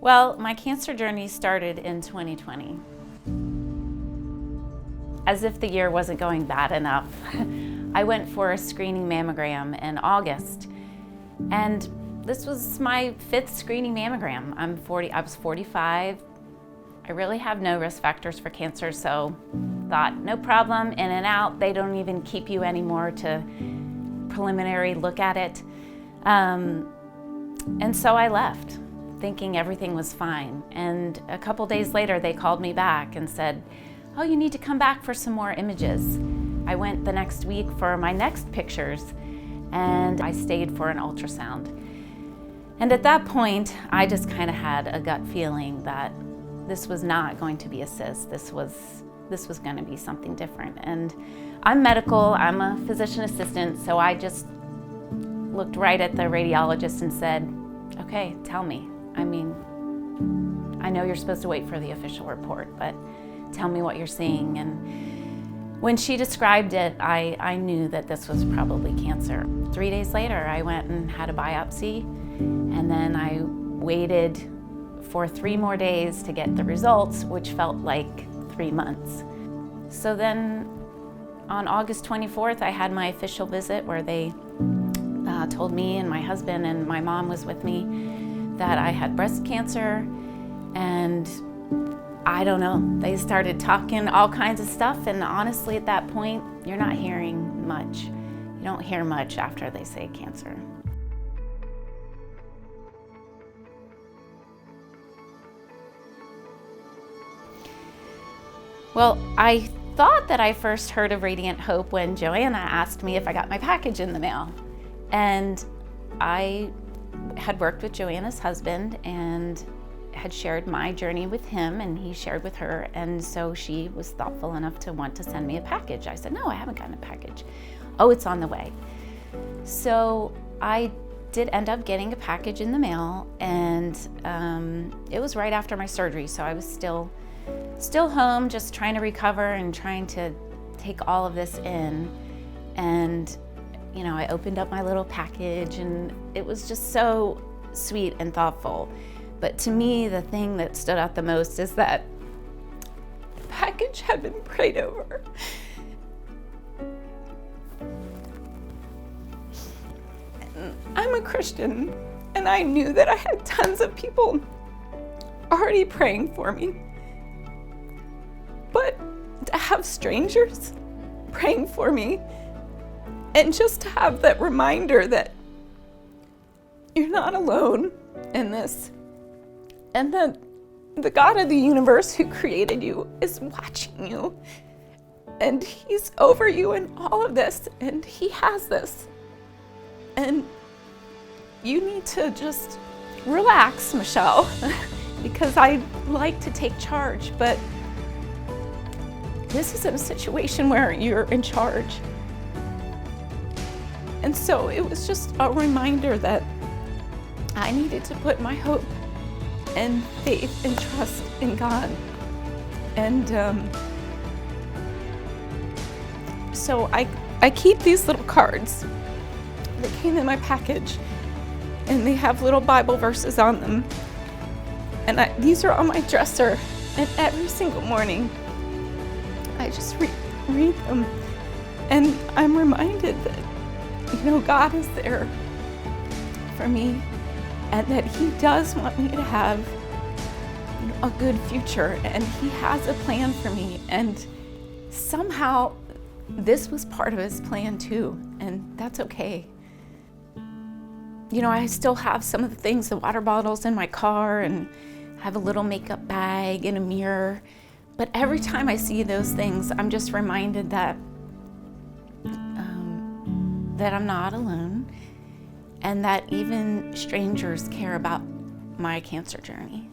Well, my cancer journey started in 2020. As if the year wasn't going bad enough, I went for a screening mammogram in August. And this was my 5th screening mammogram. I was 45. I really have no risk factors for cancer, so thought, no problem, in and out. They don't even keep you anymore to preliminary look at it. And so I left, thinking everything was fine. And a couple days later, they called me back and said, oh, you need to come back for some more images. I went the next week for my next pictures, and I stayed for an ultrasound. And at that point, I just kind of had a gut feeling that this was not going to be a cyst. This was going to be something different. And I'm medical, I'm a physician assistant, so I just looked right at the radiologist and said, okay, tell me. I mean, I know you're supposed to wait for the official report, but tell me what you're seeing. And when she described it, I knew that this was probably cancer. 3 days later, I went and had a biopsy, and then I waited for 3 more days to get the results, which felt like 3 months. So then on August 24th, I had my official visit where they told me and my husband, and my mom was with me, that I had breast cancer. And I don't know, they started talking all kinds of stuff, and honestly at that point, you're not hearing much. You don't hear much after they say cancer. Well, I thought that I first heard of Radiant Hope when Joanna asked me if I got my package in the mail. And I had worked with Joanna's husband and had shared my journey with him, and he shared with her, and so she was thoughtful enough to want to send me a package. I said, no, I haven't gotten a package. Oh, it's on the way. So I did end up getting a package in the mail, and it was right after my surgery, so I was still home, just trying to recover and trying to take all of this in. And you know, I opened up my little package, and it was just so sweet and thoughtful. But to me, the thing that stood out the most is that the package had been prayed over. And I'm a Christian, and I knew that I had tons of people already praying for me. But to have strangers praying for me, and just to have that reminder that you're not alone in this, and that the God of the universe who created you is watching you, and he's over you in all of this, and he has this. And you need to just relax, Michelle, because I like to take charge, but this isn't a situation where you're in charge. And so it was just a reminder that I needed to put my hope and faith and trust in God. And so I keep these little cards that came in my package, and they have little Bible verses on them. And these are on my dresser, and every single morning I just read them, and I'm reminded that, you know, God is there for me, and that he does want me to have, you know, a good future, and he has a plan for me. And somehow this was part of his plan too, and that's okay. You know, I still have some of the things, the water bottles in my car, and have a little makeup bag and a mirror. But every time I see those things, I'm just reminded that I'm not alone, and that even strangers care about my cancer journey.